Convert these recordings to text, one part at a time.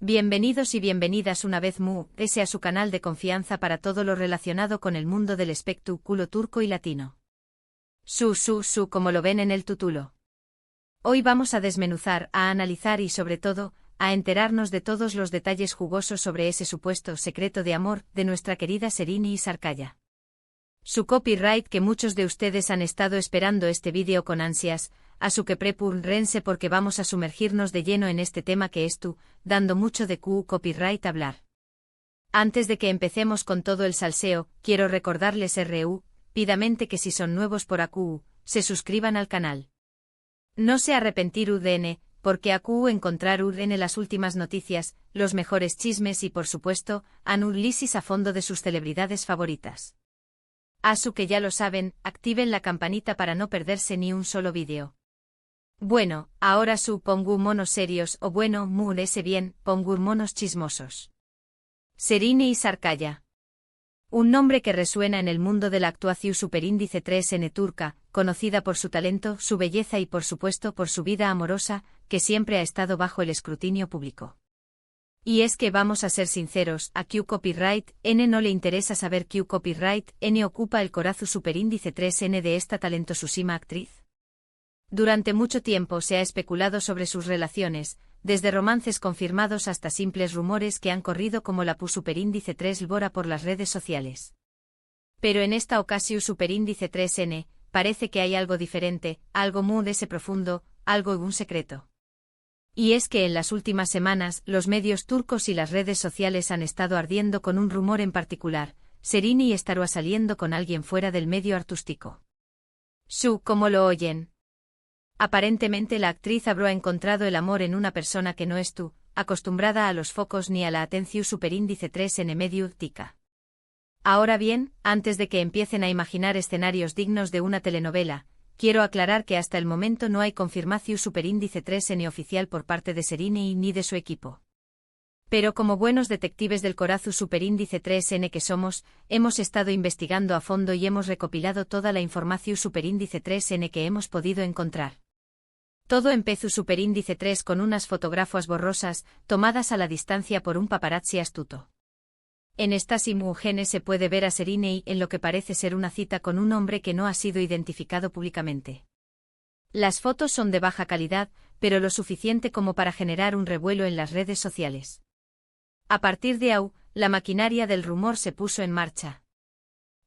Bienvenidos y bienvenidas una vez ese a su canal de confianza para todo lo relacionado con el mundo del espectáculo turco y latino. Como lo ven en el título. Hoy vamos a desmenuzar, a analizar y sobre todo, a enterarnos de todos los detalles jugosos sobre ese supuesto secreto de amor de nuestra querida Serini y Sarkaya. Su copyright que muchos de ustedes han estado esperando este vídeo con ansias, a su que prepúrense porque vamos a sumergirnos de lleno en este tema que dando mucho de copyright hablar. Antes de que empecemos con todo el salseo, quiero recordarles pidamente que si son nuevos por se suscriban al canal. No se arrepentir porque encontrar las últimas noticias, los mejores chismes y por supuesto, análisis a fondo de sus celebridades favoritas. Que ya lo saben, activen la campanita para no perderse ni un solo vídeo. Bueno, ahora pongo monos serios o bueno, ese bien, pongo monos chismosos. Serini y Sarkaya. Un nombre que resuena en el mundo de la actuación superíndice 3N turca, conocida por su talento, su belleza y por supuesto por su vida amorosa, que siempre ha estado bajo el escrutinio público. Y es que vamos a ser sinceros, a Copyright N no le interesa saber Copyright N ocupa el corazón superíndice 3N de esta talentosísima actriz. Durante mucho tiempo se ha especulado sobre sus relaciones, desde romances confirmados hasta simples rumores que han corrido como la superíndice 3 Bora por las redes sociales. Pero en esta ocasión superíndice 3N, parece que hay algo diferente, algo muy profundo, algo un secreto. Y es que en las últimas semanas, los medios turcos y las redes sociales han estado ardiendo con un rumor en particular, Serini estará saliendo con alguien fuera del medio artístico. ¿Cómo lo oyen? Aparentemente la actriz habrá encontrado el amor en una persona que no es acostumbrada a los focos ni a la atención superíndice 3N mediática. Ahora bien, antes de que empiecen a imaginar escenarios dignos de una telenovela, quiero aclarar que hasta el momento no hay confirmación superíndice 3N oficial por parte de Serini ni de su equipo. Pero como buenos detectives del corazón superíndice 3N que somos, hemos estado investigando a fondo y hemos recopilado toda la información superíndice 3N que hemos podido encontrar. Todo empezó superíndice 3 con unas fotografías borrosas, tomadas a la distancia por un paparazzi astuto. En estas imágenes se puede ver a Serini en lo que parece ser una cita con un hombre que no ha sido identificado públicamente. Las fotos son de baja calidad, pero lo suficiente como para generar un revuelo en las redes sociales. A partir de ahí, la maquinaria del rumor se puso en marcha.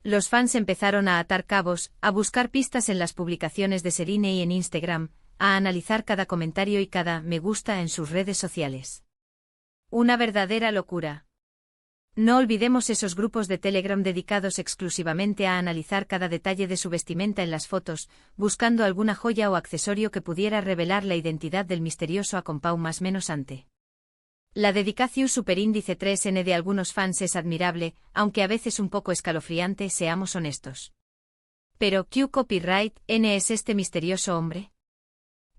Los fans empezaron a atar cabos, a buscar pistas en las publicaciones de Serini en Instagram, a analizar cada comentario y cada me gusta en sus redes sociales. Una verdadera locura. No olvidemos esos grupos de Telegram dedicados exclusivamente a analizar cada detalle de su vestimenta en las fotos, buscando alguna joya o accesorio que pudiera revelar la identidad del misterioso acompau más menos ante. La dedicación superíndice 3N de algunos fans es admirable, aunque a veces un poco escalofriante, seamos honestos. Pero Copyright N es este misterioso hombre.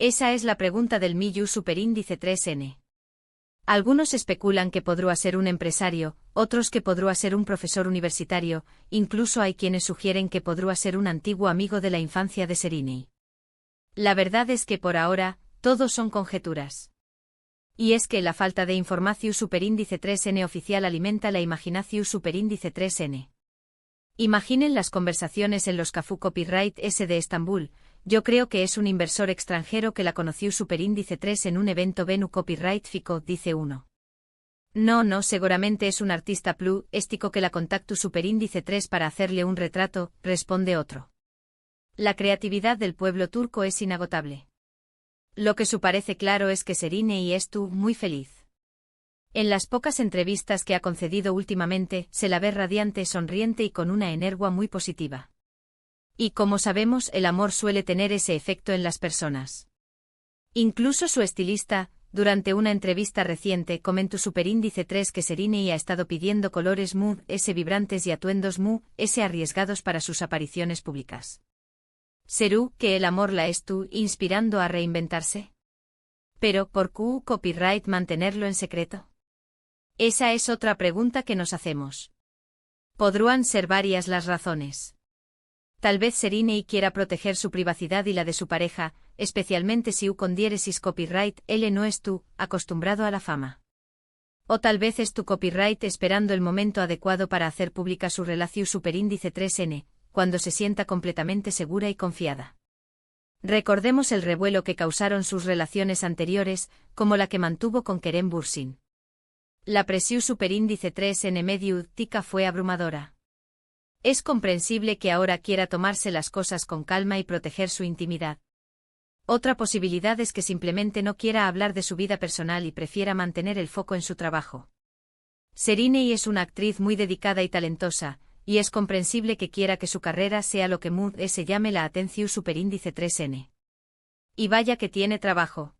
Esa es la pregunta del Miyu superíndice 3N. Algunos especulan que podrá ser un empresario, otros que podrá ser un profesor universitario, incluso hay quienes sugieren que podrá ser un antiguo amigo de la infancia de Serini. La verdad es que por ahora, todos son conjeturas. Y es que la falta de información superíndice 3N oficial alimenta la imaginación superíndice 3N. Imaginen las conversaciones en los Cafú Copyright S de Estambul. Yo creo que es un inversor extranjero que la conoció superíndice 3 en un evento Venu Copyright Fico, dice uno. No, seguramente es un artista plástico que la contactó superíndice 3 para hacerle un retrato, responde otro. La creatividad del pueblo turco es inagotable. Lo que parece claro es que Serini es muy feliz. En las pocas entrevistas que ha concedido últimamente, se la ve radiante, sonriente y con una energía muy positiva. Y como sabemos, el amor suele tener ese efecto en las personas. Incluso su estilista, durante una entrevista reciente, comentó superíndice 3 que Serini ha estado pidiendo colores vibrantes y atuendos arriesgados para sus apariciones públicas. ¿Será que el amor la inspirando a reinventarse? Pero, ¿por qué Copyright mantenerlo en secreto? Esa es otra pregunta que nos hacemos. Podrán ser varias las razones. Tal vez Serini quiera proteger su privacidad y la de su pareja, especialmente si con diéresis copyright él no es acostumbrado a la fama. O tal vez es tu copyright esperando el momento adecuado para hacer pública su relación superíndice 3N, cuando se sienta completamente segura y confiada. Recordemos el revuelo que causaron sus relaciones anteriores, como la que mantuvo con Kerem Bürsin. La presión superíndice 3N mediática fue abrumadora. Es comprensible que ahora quiera tomarse las cosas con calma y proteger su intimidad. Otra posibilidad es que simplemente no quiera hablar de su vida personal y prefiera mantener el foco en su trabajo. Serínei es una actriz muy dedicada y talentosa, y es comprensible que quiera que su carrera sea lo que se llame la atención superíndice 3N. Y vaya que tiene trabajo.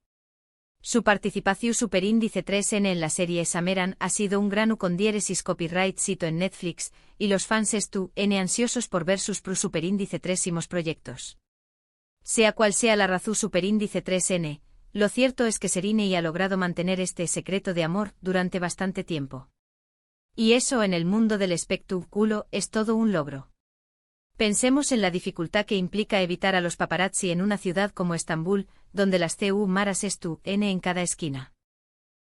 Su participación superíndice 3N en la serie Sameran ha sido un gran con diéresis copyright sito en Netflix, y los fans están ansiosos por ver sus superíndice 3 proyectos. Sea cual sea la razón superíndice 3N, lo cierto es que Serínei ha logrado mantener este secreto de amor durante bastante tiempo. Y eso en el mundo del espectáculo es todo un logro. Pensemos en la dificultad que implica evitar a los paparazzi en una ciudad como Estambul, donde las maras están en cada esquina.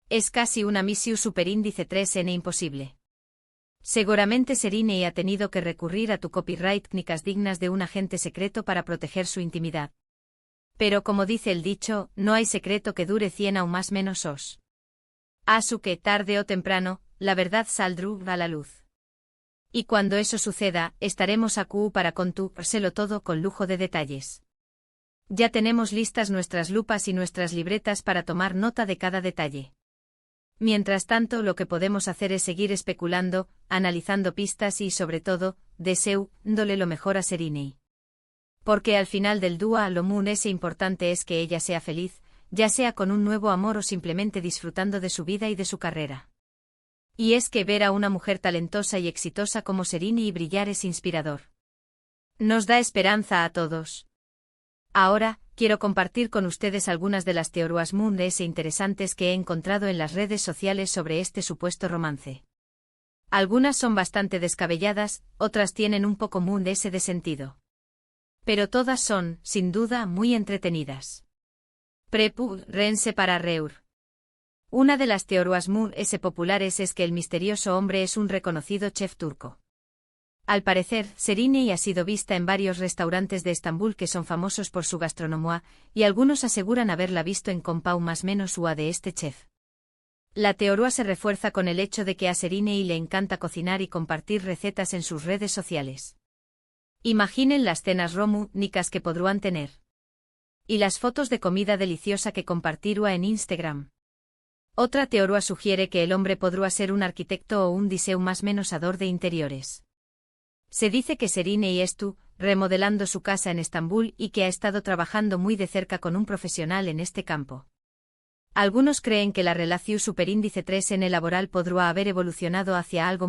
Es casi una misión superíndice 3N imposible. Seguramente Serínei ha tenido que recurrir a tu copyright técnicas dignas de un agente secreto para proteger su intimidad. Pero como dice el dicho, no hay secreto que dure 100 o más menos os. Asu que tarde o temprano, la verdad saldrá a la luz. Y cuando eso suceda, estaremos aquí para contárselo todo con lujo de detalles. Ya tenemos listas nuestras lupas y nuestras libretas para tomar nota de cada detalle. Mientras tanto, lo que podemos hacer es seguir especulando, analizando pistas y, sobre todo, deseándole lo mejor a Serínei. Porque al final del día lo importante es que ella sea feliz, ya sea con un nuevo amor o simplemente disfrutando de su vida y de su carrera. Y es que ver a una mujer talentosa y exitosa como Serínei brillar es inspirador. Nos da esperanza a todos. Ahora, quiero compartir con ustedes algunas de las teorías interesantes que he encontrado en las redes sociales sobre este supuesto romance. Algunas son bastante descabelladas, otras tienen un poco de sentido. Pero todas son, sin duda, muy entretenidas. Prepárense para reír. Una de las teorías populares es que el misterioso hombre es un reconocido chef turco. Al parecer, Serínei ha sido vista en varios restaurantes de Estambul que son famosos por su gastronomía, y algunos aseguran haberla visto en compau más menos ua de este chef. La teoría se refuerza con el hecho de que a Serínei le encanta cocinar y compartir recetas en sus redes sociales. Imaginen las cenas románticas que podrán tener. Y las fotos de comida deliciosa que compartirá en Instagram. Otra teoría sugiere que el hombre podrá ser un arquitecto o un diseñador más menos de interiores. Se dice que Serínei estuvo remodelando su casa en Estambul y que ha estado trabajando muy de cerca con un profesional en este campo. Algunos creen que la relación superíndice 3N laboral podrá haber evolucionado hacia algo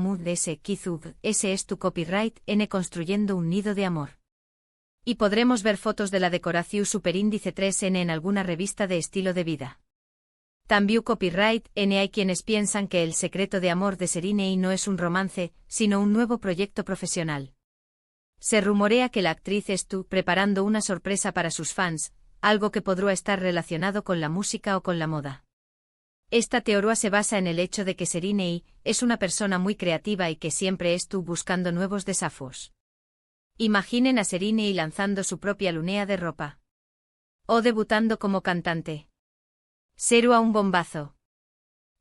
quizás ese es tu copyright N construyendo un nido de amor. Y podremos ver fotos de la decoración superíndice 3N en alguna revista de estilo de vida. También copyright N hay quienes piensan que el secreto de amor de Serínei no es un romance, sino un nuevo proyecto profesional. Se rumorea que la actriz estuvo preparando una sorpresa para sus fans, algo que podrá estar relacionado con la música o con la moda. Esta teoría se basa en el hecho de que Serínei es una persona muy creativa y que siempre estuvo buscando nuevos desafíos. Imaginen a Serínei lanzando su propia línea de ropa. O debutando como cantante. Será un bombazo.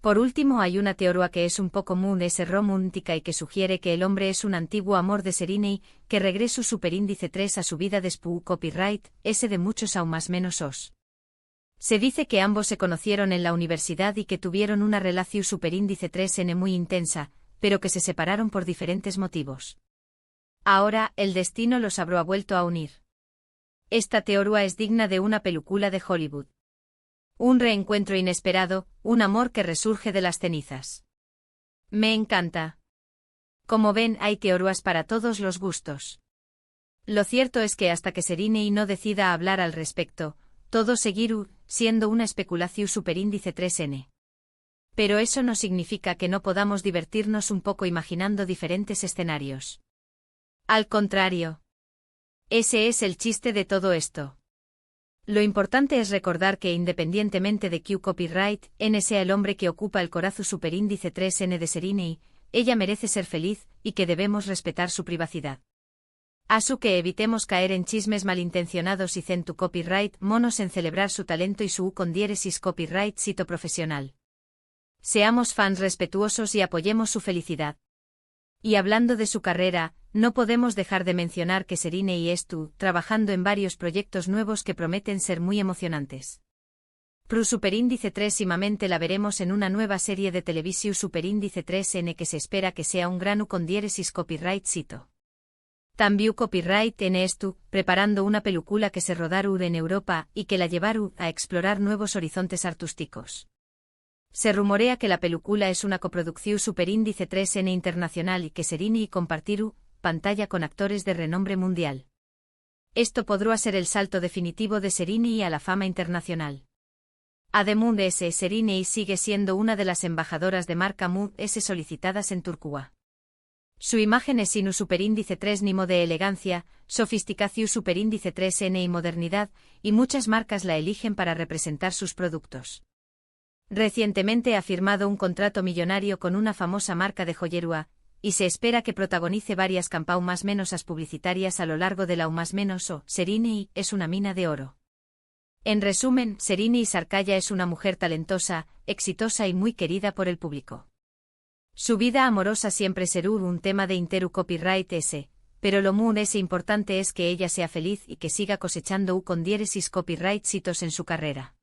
Por último, hay una teoría que es un poco romántica y que sugiere que el hombre es un antiguo amor de Serínei, que regresó superíndice 3 a su vida después copyright, ese de muchos aún más menos os. Se dice que ambos se conocieron en la universidad y que tuvieron una relación superíndice 3N muy intensa, pero que se separaron por diferentes motivos. Ahora, el destino los habrá vuelto a unir. Esta teoría es digna de una película de Hollywood. Un reencuentro inesperado, un amor que resurge de las cenizas. Me encanta. Como ven, hay teorías para todos los gustos. Lo cierto es que hasta que Serínei no decida hablar al respecto, todo seguirá siendo una especulación superíndice 3N. Pero eso no significa que no podamos divertirnos un poco imaginando diferentes escenarios. Al contrario. Ese es el chiste de todo esto. Lo importante es recordar que independientemente de Q copyright, N sea el hombre que ocupa el Corazu superíndice 3N de Serini, ella merece ser feliz, y que debemos respetar su privacidad. Asu que evitemos caer en chismes malintencionados y centu copyright monos en celebrar su talento y su U con diéresis copyright sito profesional. Seamos fans respetuosos y apoyemos su felicidad. Y hablando de su carrera, no podemos dejar de mencionar que Serine y Estu, trabajando en varios proyectos nuevos que prometen ser muy emocionantes. Pro Superíndice 3 imamente la veremos en una nueva serie de televisión Superíndice 3N que se espera que sea un gran U con diéresis copyright sito. También copyright en Estu, preparando una película que se rodaru en Europa y que la llevaru a explorar nuevos horizontes artísticos. Se rumorea que la película es una coproducción Superíndice 3N internacional y que Serini y compartiru pantalla con actores de renombre mundial. Esto podrá ser el salto definitivo de Serini a la fama internacional. Además S. Serini sigue siendo una de las embajadoras de marca Mood S solicitadas en Turquía. Su imagen es sinu superíndice 3 nimo de elegancia, sofisticación superíndice 3N y modernidad, y muchas marcas la eligen para representar sus productos. Recientemente ha firmado un contrato millonario con una famosa marca de joyería, y se espera que protagonice varias campañas más menos publicitarias a lo largo de la más menos o Serini es una mina de oro. En resumen, Serini Sarkaya es una mujer talentosa, exitosa y muy querida por el público. Su vida amorosa siempre será un tema de interu copyright S, pero lo muy importante es que ella sea feliz y que siga cosechando U con diéresis copyright sitos en su carrera.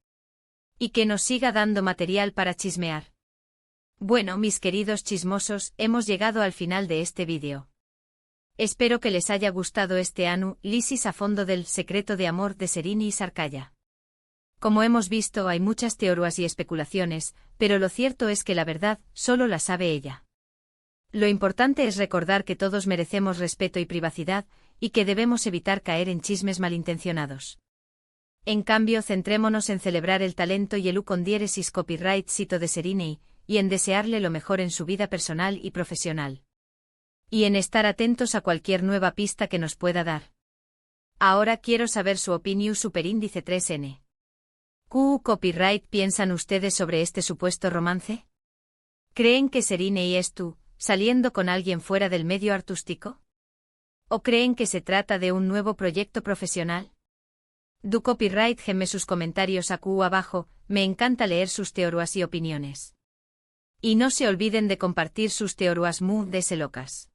Y que nos siga dando material para chismear. Bueno, mis queridos chismosos, hemos llegado al final de este vídeo. Espero que les haya gustado este análisis a fondo del secreto de amor de Serini y Sarkaya. Como hemos visto, hay muchas teorías y especulaciones, pero lo cierto es que la verdad solo la sabe ella. Lo importante es recordar que todos merecemos respeto y privacidad, y que debemos evitar caer en chismes malintencionados. En cambio, centrémonos en celebrar el talento y el U con diéresis copyright sito de Serini, y en desearle lo mejor en su vida personal y profesional. Y en estar atentos a cualquier nueva pista que nos pueda dar. Ahora quiero saber su opinión superíndice 3N. ¿Qué copyright piensan ustedes sobre este supuesto romance? ¿Creen que Serini y Estu, saliendo con alguien fuera del medio artístico? ¿O creen que se trata de un nuevo proyecto profesional? Du copyright geme sus comentarios aquí abajo, me encanta leer sus teorías y opiniones. Y no se olviden de compartir sus teorías muy locas.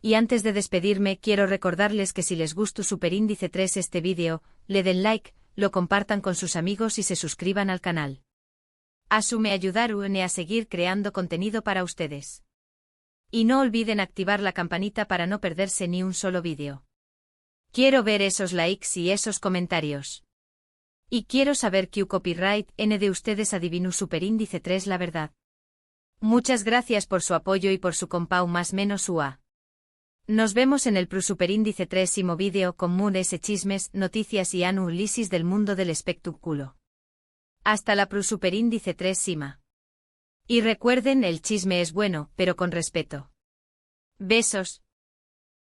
Y antes de despedirme quiero recordarles que si les gustó Superíndice 3 este vídeo, le den like, lo compartan con sus amigos y se suscriban al canal. Asu me ayudaron a seguir creando contenido para ustedes. Y no olviden activar la campanita para no perderse ni un solo vídeo. Quiero ver esos likes y esos comentarios. Y quiero saber qué copyright N de ustedes adivinu Superíndice 3 la verdad. Muchas gracias por su apoyo y por su compau más menos UA. Nos vemos en el Pro Superíndice 3 vídeo con munes chismes, noticias y análisis del mundo del espectáculo. Hasta la Pro Superíndice 3 Sima. Y recuerden, el chisme es bueno, pero con respeto. Besos.